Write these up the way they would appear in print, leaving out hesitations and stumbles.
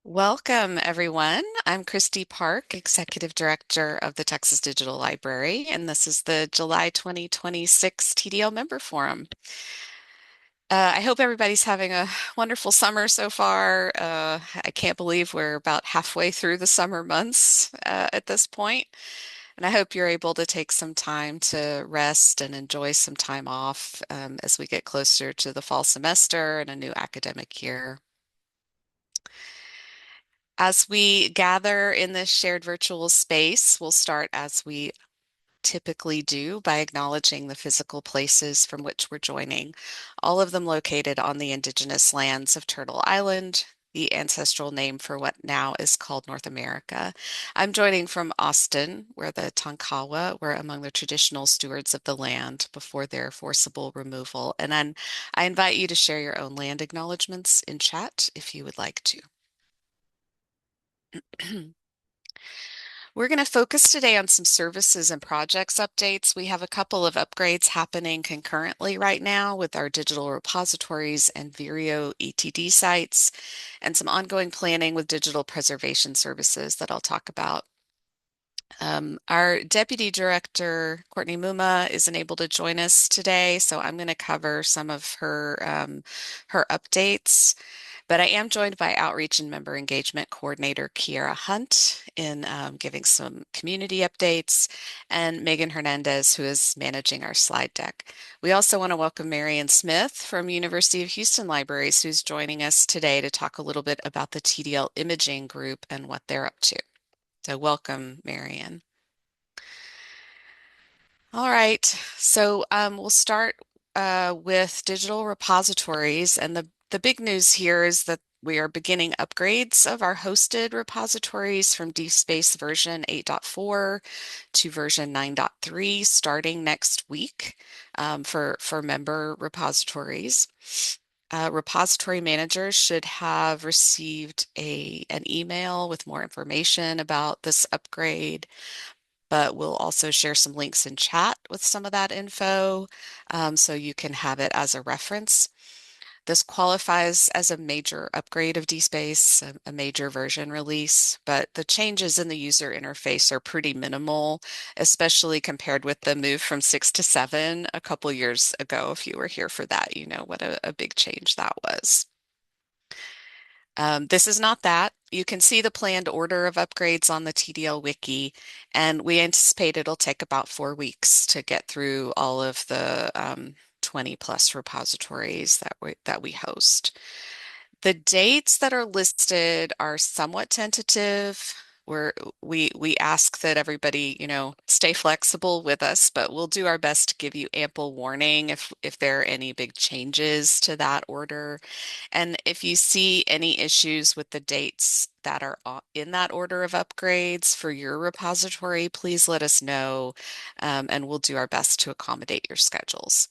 Welcome, everyone. I'm Christy Park, Executive Director of the Texas Digital Library, and this is the July 2026 TDL Member Forum. I hope everybody's having a wonderful summer so far. I can't believe we're about halfway through the summer months at this point, and I hope you're able to take some time to rest and enjoy some time off as we get closer to the fall semester and a new academic year. As we gather in this shared virtual space, we'll start as we typically do by acknowledging the physical places from which we're joining, all of them located on the indigenous lands of Turtle Island, the ancestral name for what now is called North America. I'm joining from Austin, where the Tonkawa were among the traditional stewards of the land before their forcible removal. And then I invite you to share your own land acknowledgements in chat if you would like to. We're going to focus today on some services and projects updates. We have a couple of upgrades happening concurrently right now with our digital repositories and Vireo ETD sites, and some ongoing planning with digital preservation services that I'll talk about. Our Deputy Director, Courtney Muma, isn't able to join us today, so I'm going to cover some of her updates. But I am joined by Outreach and Member Engagement Coordinator Kiera Hunt in giving some community updates, and Megan Hernandez, who is managing our slide deck. We also want to welcome Marion Smith from University of Houston Libraries, who's joining us today to talk a little bit about the TDL Imaging Group and what they're up to. So welcome, Marion. All right, so we'll start with digital repositories, and the big news here is that we are beginning upgrades of our hosted repositories from DSpace version 8.4 to version 9.3 starting next week for member repositories. Repository managers should have received an email with more information about this upgrade, but we'll also share some links in chat with some of that info so you can have it as a reference. This qualifies as a major upgrade of DSpace, a major version release, but the changes in the user interface are pretty minimal, especially compared with the move from 6 to 7 a couple years ago. If you were here for that, you know what a big change that was. This is not that. You can see the planned order of upgrades on the TDL wiki, and we anticipate it'll take about 4 weeks to get through all of the 20 plus repositories that we host. The dates that are listed are somewhat tentative. We're, we ask that everybody, stay flexible with us, but we'll do our best to give you ample warning if there are any big changes to that order. And if you see any issues with the dates that are in that order of upgrades for your repository, please let us know, and we'll do our best to accommodate your schedules.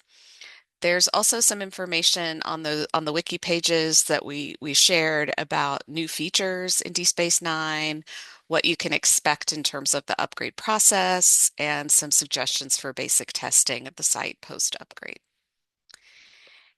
There's also some information on the wiki pages that we shared about new features in DSpace 9, what you can expect in terms of the upgrade process, and some suggestions for basic testing of the site post-upgrade.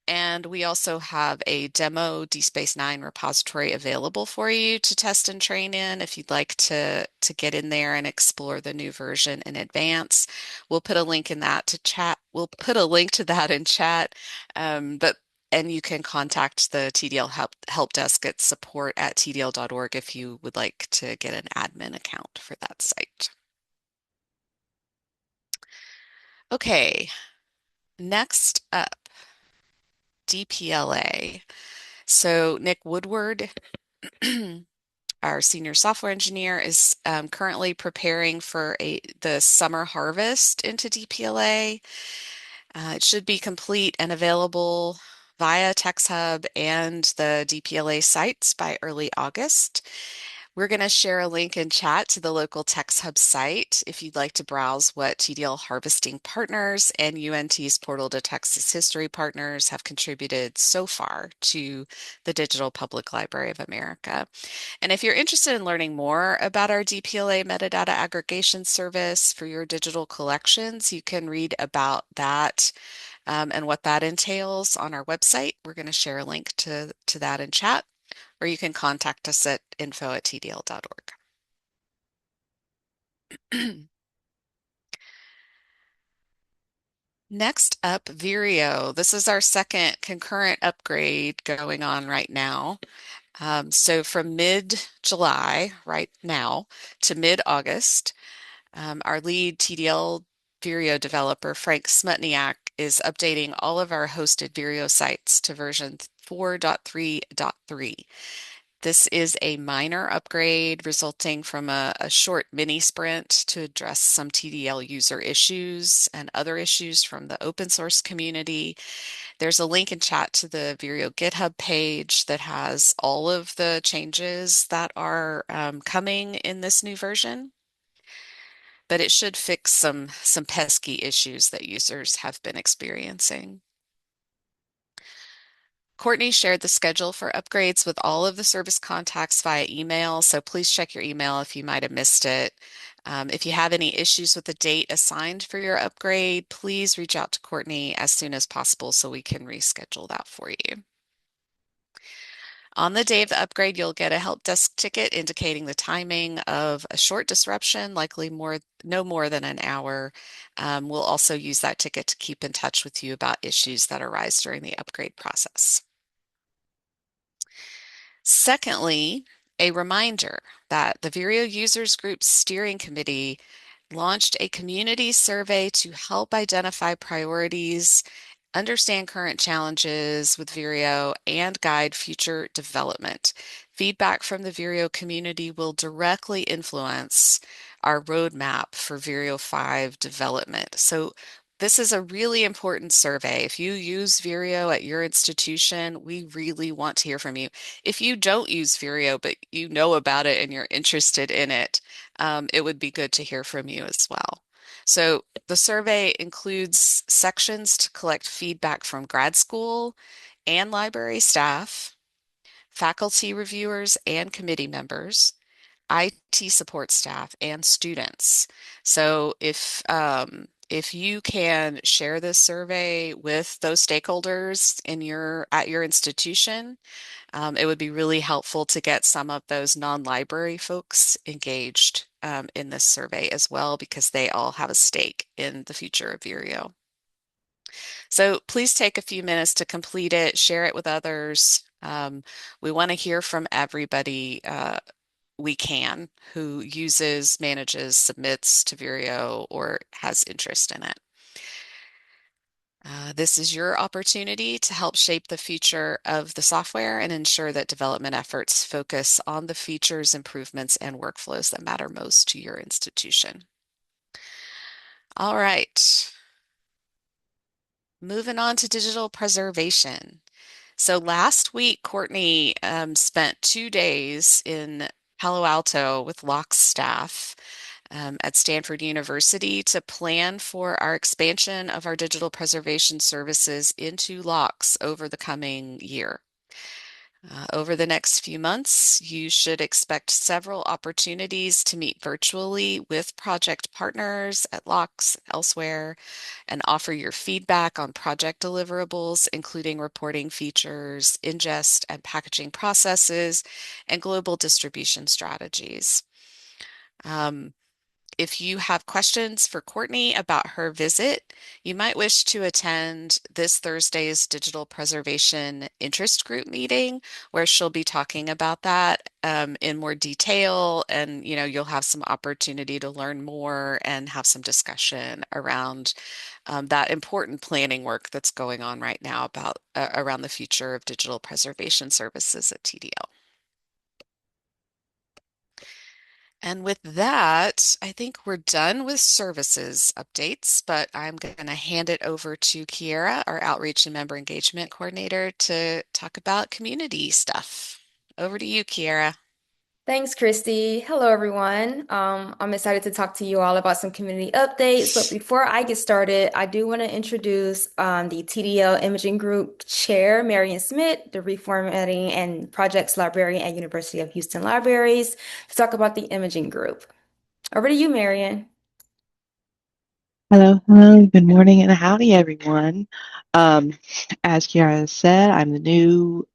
And we also have a demo DSpace 9 repository available for you to test and train in if you'd like to get in there and explore the new version in advance. We'll put a link in that to chat. We'll put a link to that in chat. And you can contact the TDL help desk at support@tdl.org if you would like to get an admin account for that site. Okay, next up, DPLA. So Nick Woodward, our senior software engineer, is currently preparing for the summer harvest into DPLA. It should be complete and available via TextHub and the DPLA sites by early August. We're going to share a link in chat to the local TextHub site if you'd like to browse what TDL harvesting partners and UNT's Portal to Texas History partners have contributed so far to the Digital Public Library of America. And if you're interested in learning more about our DPLA metadata aggregation service for your digital collections, you can read about that and what that entails on our website. We're going to share a link to that in chat. or you can contact us at info@tdl.org. Next up, Vireo. This is our second concurrent upgrade going on right now. So from mid-July, right now, to mid-August, our lead TDL Vireo developer, Frank Smutniak, is updating all of our hosted Vireo sites to version 4.3.3. This is a minor upgrade resulting from a short mini sprint to address some TDL user issues and other issues from the open source community. There's a link in chat to the Vireo GitHub page that has all of the changes that are coming in this new version, but it should fix some pesky issues that users have been experiencing. Courtney shared the schedule for upgrades with all of the service contacts via email, so please check your email if you might have missed it. If you have any issues with the date assigned for your upgrade, please reach out to Courtney as soon as possible so we can reschedule that for you. On the day of the upgrade, you'll get a help desk ticket indicating the timing of a short disruption, likely no more than an hour. We'll also use that ticket to keep in touch with you about issues that arise during the upgrade process. Secondly, a reminder that the Vireo Users Group Steering Committee launched a community survey to help identify priorities, understand current challenges with Vireo, and guide future development. Feedback from the Vireo community will directly influence our roadmap for Vireo 5 development. So this is a really important survey. If you use Vireo at your institution, we really want to hear from you. If you don't use Vireo, but you know about it and you're interested in it, it would be good to hear from you as well. So the survey includes sections to collect feedback from grad school and library staff, faculty reviewers and committee members, IT support staff, and students. So if you can share this survey with those stakeholders at your institution, it would be really helpful to get some of those non-library folks engaged in this survey as well, because they all have a stake in the future of Vireo. So please take a few minutes to complete it, share it with others. We want to hear from everybody we can who uses, manages, submits to Vireo, or has interest in it. This is your opportunity to help shape the future of the software and ensure that development efforts focus on the features, improvements, and workflows that matter most to your institution. All right, moving on to digital preservation. So last week, Courtney spent 2 days in Palo Alto with Locke's staff at Stanford University to plan for our expansion of our digital preservation services into Locke's over the coming year. Over the next few months, you should expect several opportunities to meet virtually with project partners at Locke's elsewhere and offer your feedback on project deliverables, including reporting features, ingest and packaging processes, and global distribution strategies. If you have questions for Courtney about her visit, you might wish to attend this Thursday's Digital Preservation Interest Group meeting, where she'll be talking about that in more detail, and you'll have some opportunity to learn more and have some discussion around that important planning work that's going on right now about around the future of digital preservation services at TDL. And with that, I think we're done with services updates, but I'm going to hand it over to Kiera, our Outreach and Member Engagement Coordinator, to talk about community stuff. Over to you, Kiera. Thanks, Christy. Hello, everyone. I'm excited to talk to you all about some community updates. But before I get started, I do want to introduce the TDL Imaging Group Chair, Marion Smith, the Reformatting and Projects Librarian at University of Houston Libraries, to talk about the imaging group. Over to you, Marion. Hello, hello, good morning and howdy, everyone. Um, as Kiara said, I'm the new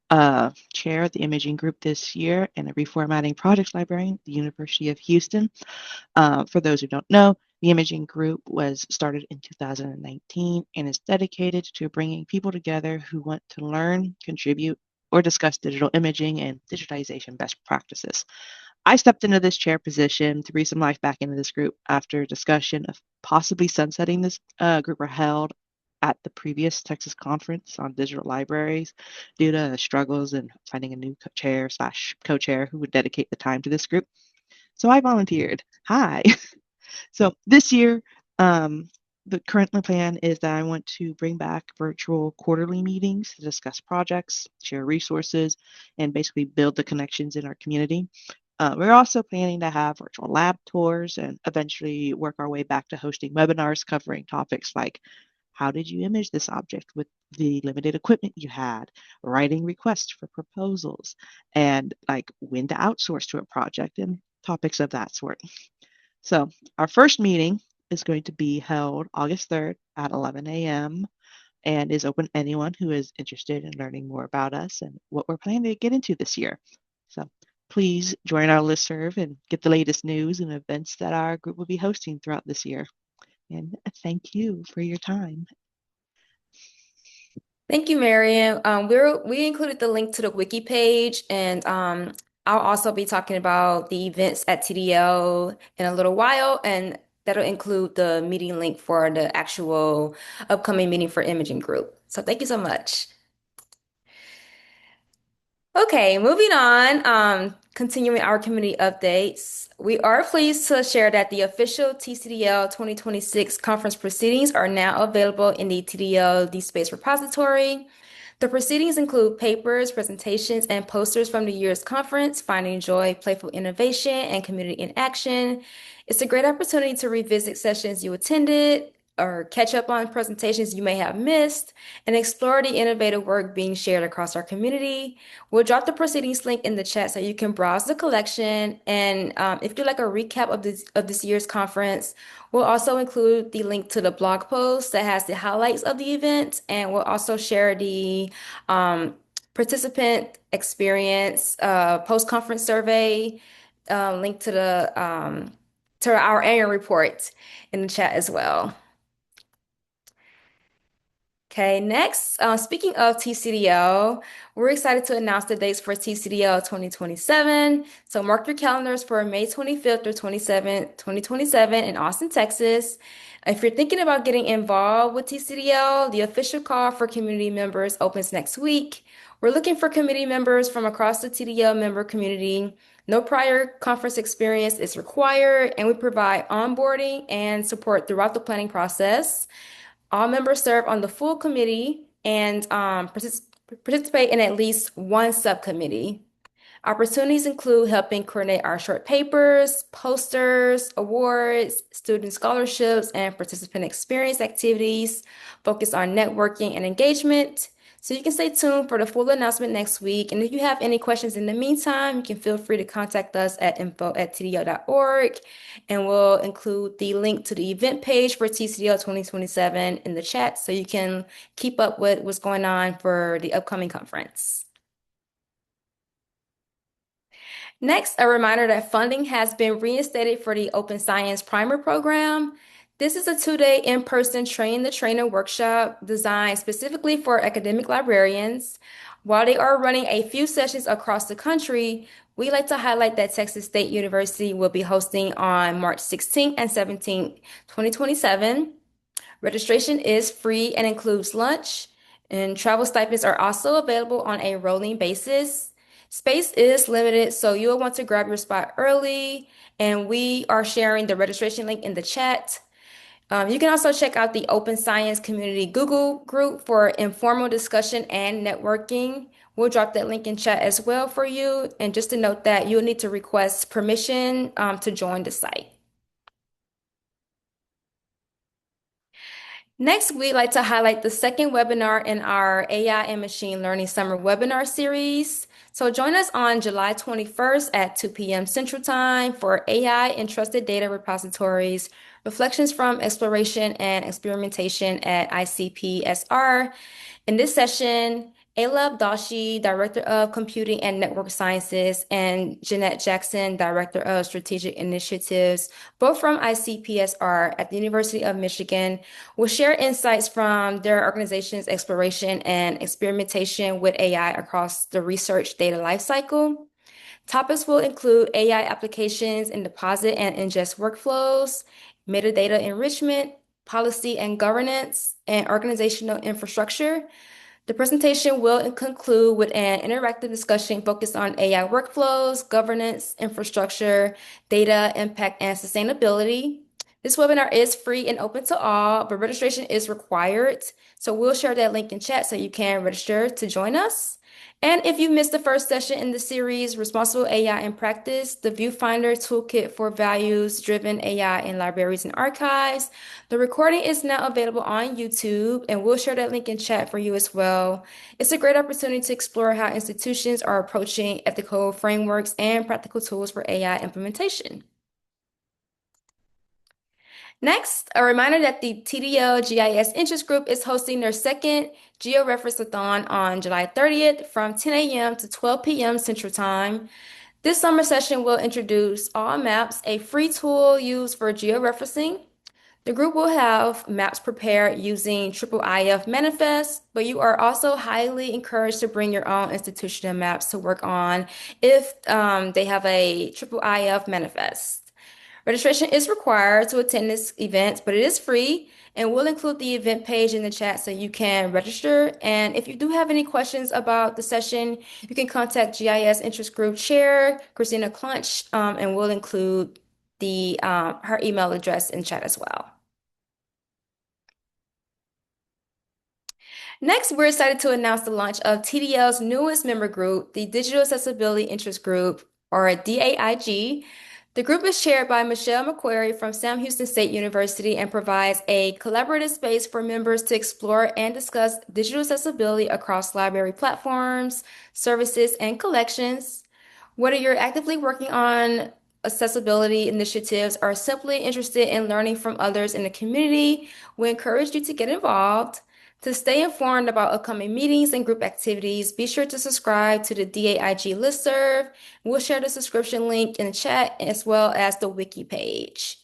chair of the imaging group this year and a reformatting project librarian at the University of Houston. For those who don't know, the imaging group was started in 2019 and is dedicated to bringing people together who want to learn, contribute, or discuss digital imaging and digitization best practices. I stepped into this chair position to breathe some life back into this group after discussion of possibly sunsetting this group were held at the previous Texas conference on digital libraries due to struggles in finding a new chair slash co-chair who would dedicate the time to this group. So I volunteered. Hi. So this year, the current plan is that I want to bring back virtual quarterly meetings to discuss projects, share resources, and basically build the connections in our community. We're also planning to have virtual lab tours and eventually work our way back to hosting webinars covering topics like how did you image this object with the limited equipment you had, writing requests for proposals, and like when to outsource to a project and topics of that sort. So, our first meeting is going to be held August 3rd at 11 a.m. and is open to anyone who is interested in learning more about us and what we're planning to get into this year. So, please join our listserv and get the latest news and events that our group will be hosting throughout this year. And thank you for your time. Thank you, Mariam. We included the link to the wiki page, and I'll also be talking about the events at TDL in a little while, and that'll include the meeting link for the actual upcoming meeting for imaging group. So thank you so much. Okay, moving on. Continuing our community updates, we are pleased to share that the official TCDL 2026 conference proceedings are now available in the TDL DSpace repository. The proceedings include papers, presentations, and posters from the year's conference, Finding Joy, Playful Innovation, and Community in Action. It's a great opportunity to revisit sessions you attended or catch up on presentations you may have missed and explore the innovative work being shared across our community. We'll drop the proceedings link in the chat so you can browse the collection. And if you'd like a recap of this year's conference, we'll also include the link to the blog post that has the highlights of the event, and we'll also share the um, participant experience post-conference survey link to our annual report in the chat as well. Okay, next, speaking of TCDL, we're excited to announce the dates for TCDL 2027. So mark your calendars for May 25th or 27th, 2027 in Austin, Texas. If you're thinking about getting involved with TCDL, the official call for community members opens next week. We're looking for committee members from across the TDL member community. No prior conference experience is required, and we provide onboarding and support throughout the planning process. All members serve on the full committee and participate in at least one subcommittee. Opportunities include helping coordinate our short papers, posters, awards, student scholarships, and participant experience activities focused on networking and engagement. So you can stay tuned for the full announcement next week. And if you have any questions in the meantime, you can feel free to contact us at info@tdo.org. And we'll include the link to the event page for TCDL 2027 in the chat so you can keep up with what's going on for the upcoming conference. Next, a reminder that funding has been reinstated for the Open Science Primer program. This is a two-day in-person train the trainer workshop designed specifically for academic librarians. While they are running a few sessions across the country, we like to highlight that Texas State University will be hosting on March 16th and 17th, 2027. Registration is free and includes lunch, and travel stipends are also available on a rolling basis. Space is limited, so you'll want to grab your spot early, and we are sharing the registration link in the chat. You can also check out the Open Science Community Google group for informal discussion and networking. We'll drop that link in chat as well for you. And just to note that you'll need to request permission to join the site. Next, we'd like to highlight the second webinar in our AI and Machine Learning Summer Webinar Series. So join us on July 21st at 2 p.m. Central Time for AI and Trusted Data Repositories, Reflections from Exploration and Experimentation at ICPSR. In this session, Aleb Dashi, Director of Computing and Network Sciences, and Jeanette Jackson, Director of Strategic Initiatives, both from ICPSR at the University of Michigan, will share insights from their organization's exploration and experimentation with AI across the research data lifecycle. Topics will include AI applications in deposit and ingest workflows, metadata enrichment, policy and governance, and organizational infrastructure. The presentation will conclude with an interactive discussion focused on AI workflows, governance, infrastructure, data, impact, and sustainability. This webinar is free and open to all, but registration is required. So we'll share that link in chat so you can register to join us. And if you missed the first session in the series, Responsible AI in Practice, the Viewfinder Toolkit for Values-Driven AI in Libraries and Archives, the recording is now available on YouTube, and we'll share that link in chat for you as well. It's a great opportunity to explore how institutions are approaching ethical frameworks and practical tools for AI implementation. Next, a reminder that the TDL GIS Interest Group is hosting their second GeoReference-a-thon on July 30th from 10 a.m. to 12 p.m. Central Time. This summer session will introduce All Maps, a free tool used for georeferencing. The group will have maps prepared using IIIF manifests, but you are also highly encouraged to bring your own institutional maps to work on if they have a IIIF manifest. Registration is required to attend this event, but it is free, and we'll include the event page in the chat so you can register. And if you do have any questions about the session, you can contact GIS Interest Group Chair Christina Clunch, and we'll include her email address in chat as well. Next, we're excited to announce the launch of TDL's newest member group, the Digital Accessibility Interest Group, or DAIG. The group is chaired by Michelle McQuarrie from Sam Houston State University and provides a collaborative space for members to explore and discuss digital accessibility across library platforms, services, and collections. Whether you're actively working on accessibility initiatives or simply interested in learning from others in the community, we encourage you to get involved. To stay informed about upcoming meetings and group activities, be sure to subscribe to the DAIG listserv. We'll share the subscription link in the chat as well as the wiki page.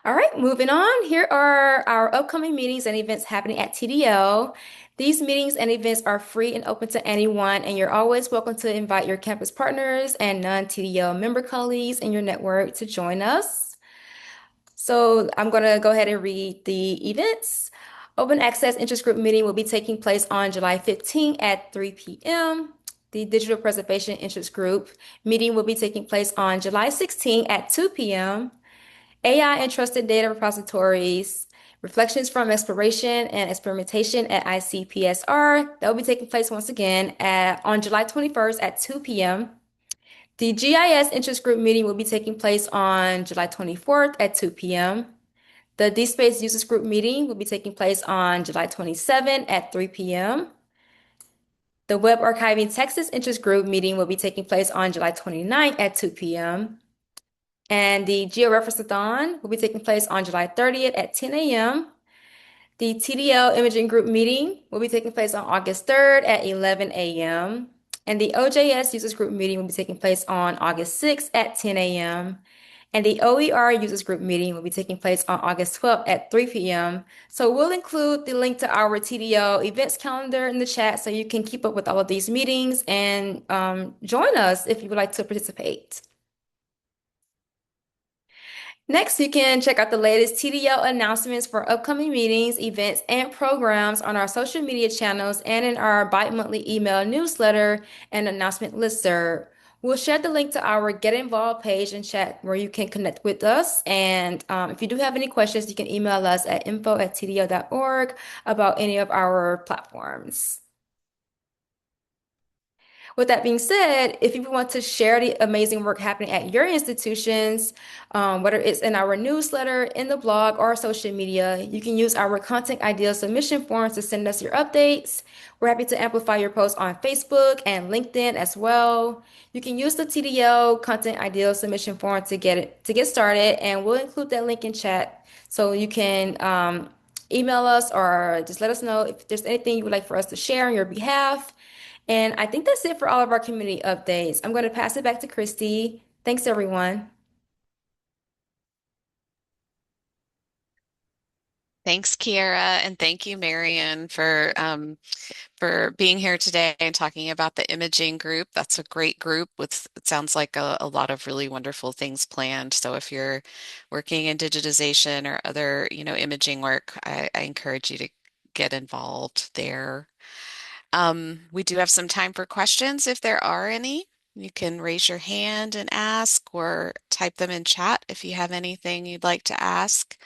All right, moving on. Here are our upcoming meetings and events happening at TDL. These meetings and events are free and open to anyone, and you're always welcome to invite your campus partners and non-TDL member colleagues in your network to join us. So I'm going to go ahead and read the events. Open Access Interest Group meeting will be taking place on July 15 at 3 p.m. The Digital Preservation Interest Group meeting will be taking place on July 16 at 2 p.m. AI and Trusted Data Repositories, Reflections from Exploration and Experimentation at ICPSR. That will be taking place once again on July 21st at 2 p.m. The GIS Interest Group meeting will be taking place on July 24th at 2 p.m. The DSpace Users Group meeting will be taking place on July 27th at 3 p.m. The Web Archiving Texas Interest Group meeting will be taking place on July 29th at 2 p.m. And the GeoReference-a-thon will be taking place on July 30th at 10 a.m. The TDL Imaging Group meeting will be taking place on August 3rd at 11 a.m. And the OJS Users Group meeting will be taking place on August 6th at 10 a.m. And the OER Users Group meeting will be taking place on August 12th at 3 p.m. So we'll include the link to our TDL events calendar in the chat so you can keep up with all of these meetings and join us if you would like to participate. Next, you can check out the latest TDL announcements for upcoming meetings, events, and programs on our social media channels and in our bi-monthly email newsletter and announcement listserv. We'll share the link to our Get Involved page and chat where you can connect with us. And if you do have any questions, you can email us at info@tdl.org about any of our platforms. With that being said, if you want to share the amazing work happening at your institutions, whether it's in our newsletter, in the blog, or social media, you can use our content idea submission forms to send us your updates. We're happy to amplify your posts on Facebook and LinkedIn as well. You can use the TDL content idea submission form to get started, and we'll include that link in chat so you can email us or just let us know if there's anything you would like for us to share on your behalf. And I think that's it for all of our community updates. I'm going to pass it back to Christy. Thanks, everyone. Thanks, Kiera, and thank you, Marion, for being here today and talking about the imaging group. That's a great group with, it sounds like a lot of really wonderful things planned. So if you're working in digitization or other, imaging work, I encourage you to get involved there. We do have some time for questions if there are any. You can raise your hand and ask or type them in chat if you have anything you'd like to ask.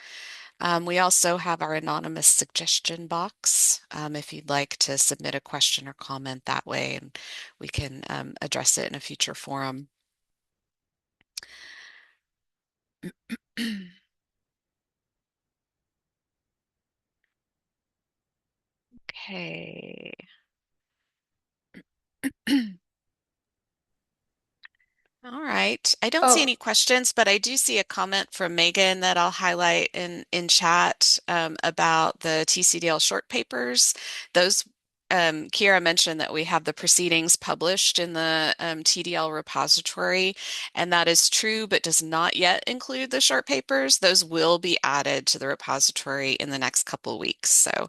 We also have our anonymous suggestion box if you'd like to submit a question or comment that way, and we can address it in a future forum. Okay. All right. I don't see Oh, any questions, but I do see a comment from Megan that I'll highlight in chat about the TCDL short papers. Those, Kiera mentioned that we have the proceedings published in the TDL repository, and that is true, but does not yet include the short papers. Those will be added to the repository in the next couple of weeks. So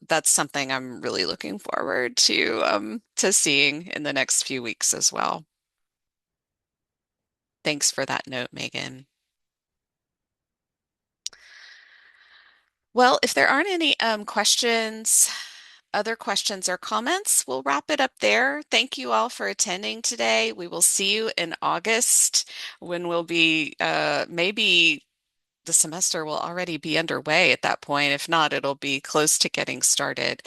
that's something I'm really looking forward to seeing in the next few weeks as well. Thanks for that note, Megan. Well, if there aren't any other questions or comments, we'll wrap it up there. Thank you all for attending today. We will see you in August when we'll be maybe the semester will already be underway at that point. If not, it'll be close to getting started.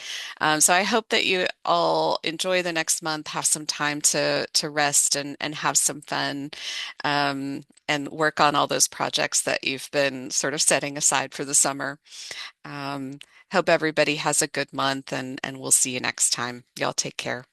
So I hope that you all enjoy the next month, have some time to rest and have some fun, and work on all those projects that you've been sort of setting aside for the summer. Um, Hope everybody has a good month and we'll see you next time. Y'all take care.